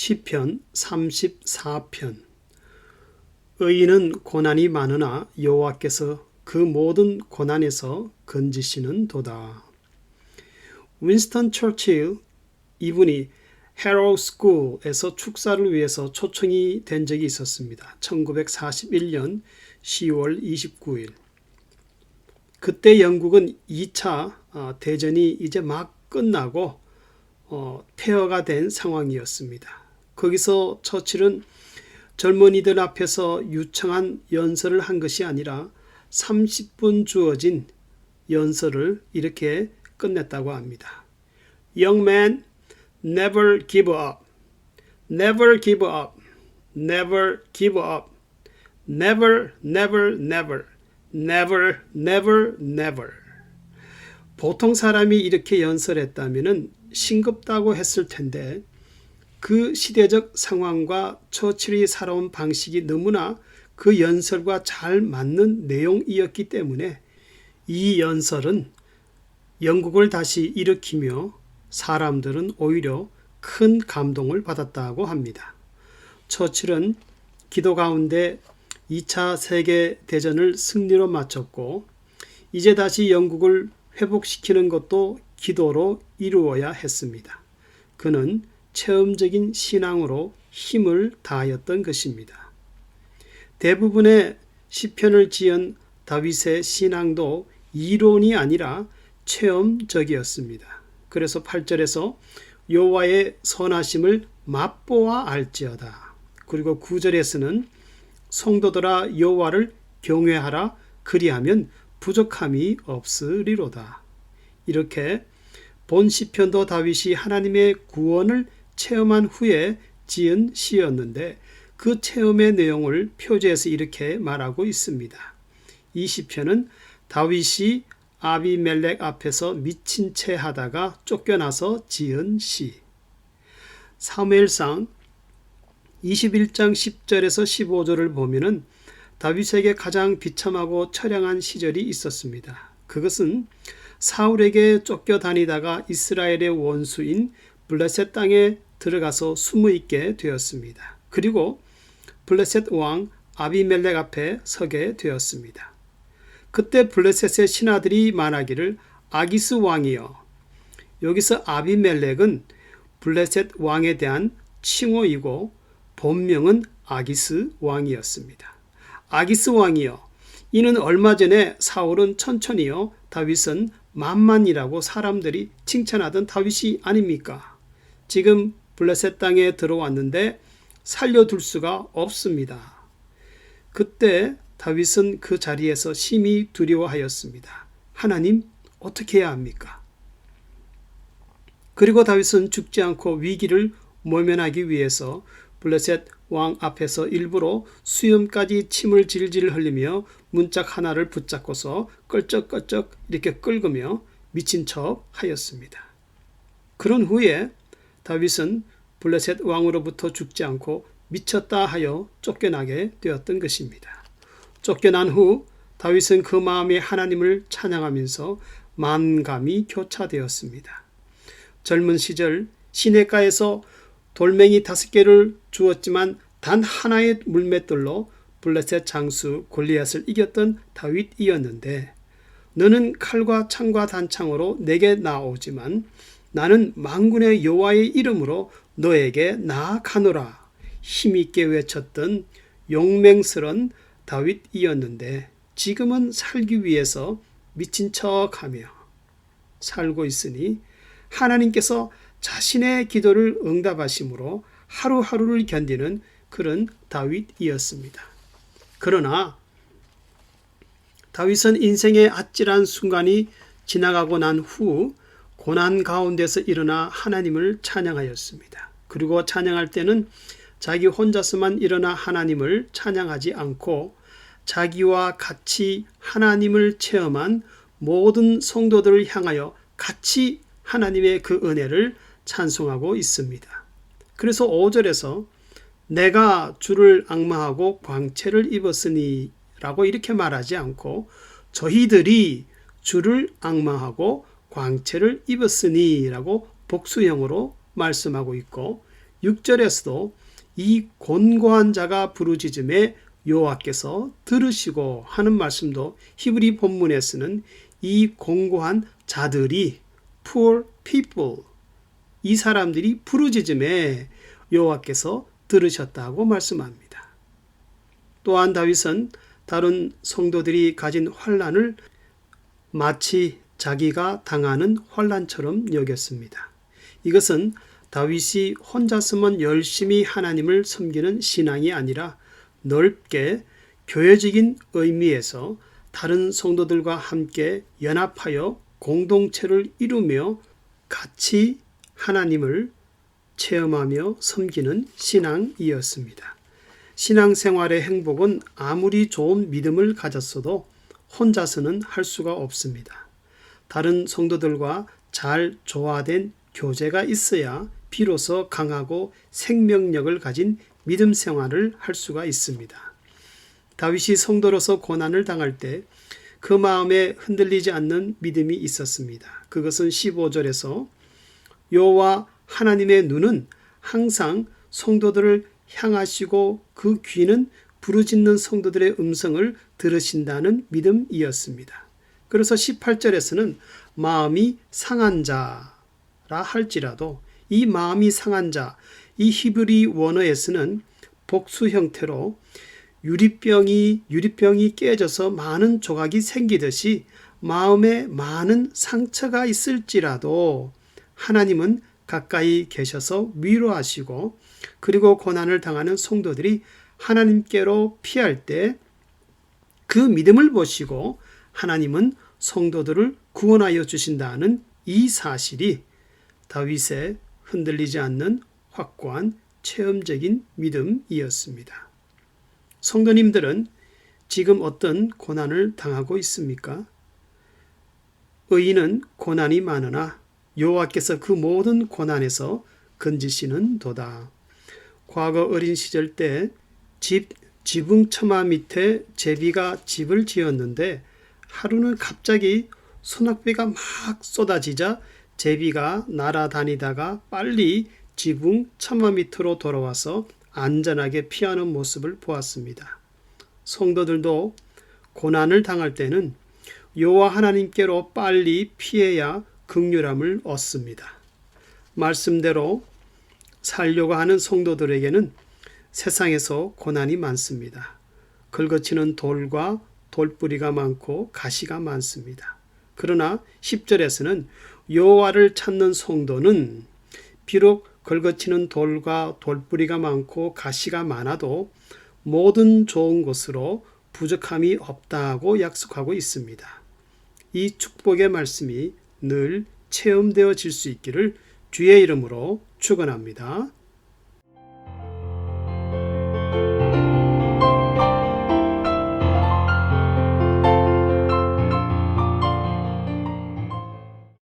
시편 34편. 의인은 고난이 많으나 여호와께서 그 모든 고난에서 건지시는 도다. 윈스턴 처칠, 이분이 헤로우 스쿨에서 축사를 위해서 초청이 된 적이 있었습니다. 1941년 10월 29일. 그때 영국은 2차 대전이 이제 막 끝나고 폐허가 된 상황이었습니다. 거기서 처칠은 젊은이들 앞에서 유창한 연설을 한 것이 아니라 30분 주어진 연설을 이렇게 끝냈다고 합니다. Young man, never give up. Never give up. Never give up. Never, never, never. Never, never, never. 보통 사람이 이렇게 연설했다면 싱겁다고 했을 텐데 그 시대적 상황과 처칠이 살아온 방식이 너무나 그 연설과 잘 맞는 내용이었기 때문에 이 연설은 영국을 다시 일으키며 사람들은 오히려 큰 감동을 받았다고 합니다. 처칠은 기도 가운데 2차 세계대전을 승리로 마쳤고 이제 다시 영국을 회복시키는 것도 기도로 이루어야 했습니다. 그는 체험적인 신앙으로 힘을 다하였던 것입니다. 대부분의 시편을 지은 다윗의 신앙도 이론이 아니라 체험적이었습니다. 그래서 8절에서 여호와의 선하심을 맛보아 알지어다. 그리고 9절에서는 성도들아 여호와를 경외하라 그리하면 부족함이 없으리로다. 이렇게 본 시편도 다윗이 하나님의 구원을 체험한 후에 지은 시였는데 그 체험의 내용을 표제해서 이렇게 말하고 있습니다. 이 시편은 다윗이 아비멜렉 앞에서 미친 채 하다가 쫓겨나서 지은 시. 사무엘상 21장 10절에서 15절을 보면은 다윗에게 가장 비참하고 처량한 시절이 있었습니다. 그것은 사울에게 쫓겨다니다가 이스라엘의 원수인 블레셋 땅에 들어가서 숨어 있게 되었습니다. 그리고 블레셋 왕 아비멜렉 앞에 서게 되었습니다. 그때 블레셋의 신하들이 말하기를 아기스 왕이여. 여기서 아비멜렉은 블레셋 왕에 대한 칭호이고 본명은 아기스 왕이었습니다. 아기스 왕이여. 이는 얼마 전에 사울은 천천히요 다윗은 만만이라고 사람들이 칭찬하던 다윗이 아닙니까? 지금 블레셋 땅에 들어왔는데 살려둘 수가 없습니다. 그때 다윗은 그 자리에서 심히 두려워하였습니다. 하나님, 어떻게 해야 합니까? 그리고 다윗은 죽지 않고 위기를 모면하기 위해서 블레셋 왕 앞에서 일부러 수염까지 침을 질질 흘리며 문짝 하나를 붙잡고서 껄쩍껄쩍 이렇게 긁으며 미친 척 하였습니다. 그런 후에 다윗은 블레셋 왕으로부터 죽지 않고 미쳤다 하여 쫓겨나게 되었던 것입니다. 쫓겨난 후 다윗은 그 마음에 하나님을 찬양하면서 만감이 교차되었습니다. 젊은 시절 시냇가에서 돌멩이 5개를 주었지만 단 하나의 물맷돌로 블레셋 장수 골리앗을 이겼던 다윗이었는데 너는 칼과 창과 단창으로 내게 나오지만 나는 만군의 여호와의 이름으로 너에게 나아가노라 힘있게 외쳤던 용맹스런 다윗이었는데 지금은 살기 위해서 미친 척하며 살고 있으니 하나님께서 자신의 기도를 응답하심으로 하루하루를 견디는 그런 다윗이었습니다. 그러나 다윗은 인생의 아찔한 순간이 지나가고 난 후 고난 가운데서 일어나 하나님을 찬양하였습니다. 그리고 찬양할 때는 자기 혼자서만 일어나 하나님을 찬양하지 않고 자기와 같이 하나님을 체험한 모든 성도들을 향하여 같이 하나님의 그 은혜를 찬송하고 있습니다. 그래서 5절에서 내가 주를 앙망하고 광채를 입었으니 라고 이렇게 말하지 않고 저희들이 주를 앙망하고 광채를 입었으니 라고 복수형으로 말씀하고 있고 6절에서도 이 곤고한 자가 부르짖음에 여호와께서 들으시고 하는 말씀도 히브리 본문에서는 이 곤고한 자들이 poor people, 이 사람들이 부르짖음에 여호와께서 들으셨다고 말씀합니다. 또한 다윗은 다른 성도들이 가진 환난을 마치 자기가 당하는 환난처럼 여겼습니다. 이것은 다윗이 혼자서만 열심히 하나님을 섬기는 신앙이 아니라 넓게 교회적인 의미에서 다른 성도들과 함께 연합하여 공동체를 이루며 같이 하나님을 체험하며 섬기는 신앙이었습니다. 신앙생활의 행복은 아무리 좋은 믿음을 가졌어도 혼자서는 할 수가 없습니다. 다른 성도들과 잘 조화된 교제가 있어야 비로소 강하고 생명력을 가진 믿음 생활을 할 수가 있습니다. 다윗이 성도로서 고난을 당할 때 그 마음에 흔들리지 않는 믿음이 있었습니다. 그것은 15절에서 여호와 하나님의 눈은 항상 성도들을 향하시고 그 귀는 부르짖는 성도들의 음성을 들으신다는 믿음이었습니다. 그래서 18절에서는 마음이 상한 자라 할지라도 이 마음이 상한 자, 이 히브리 원어에서는 복수 형태로 유리병이 깨져서 많은 조각이 생기듯이 마음에 많은 상처가 있을지라도 하나님은 가까이 계셔서 위로하시고, 그리고 고난을 당하는 성도들이 하나님께로 피할 때 그 믿음을 보시고 하나님은 성도들을 구원하여 주신다는 이 사실이 다윗의 흔들리지 않는 확고한 체험적인 믿음이었습니다. 성도님들은 지금 어떤 고난을 당하고 있습니까? 의인은 고난이 많으나 여호와께서 그 모든 고난에서 건지시는 도다. 과거 어린 시절 때 지붕 처마 밑에 제비가 집을 지었는데 하루는 갑자기 소낙비가 막 쏟아지자 제비가 날아다니다가 빨리 지붕 처마 밑으로 돌아와서 안전하게 피하는 모습을 보았습니다. 성도들도 고난을 당할 때는 여호와 하나님께로 빨리 피해야 긍휼함을 얻습니다. 말씀대로 살려고 하는 성도들에게는 세상에서 고난이 많습니다. 긁어치는 돌과 돌뿌리가 많고 가시가 많습니다. 그러나 10절에서는 여호와를 찾는 성도는 비록 긁어치는 돌과 돌뿌리가 많고 가시가 많아도 모든 좋은 것으로 부족함이 없다고 약속하고 있습니다. 이 축복의 말씀이 늘 체험되어질 수 있기를 주의 이름으로 축원합니다.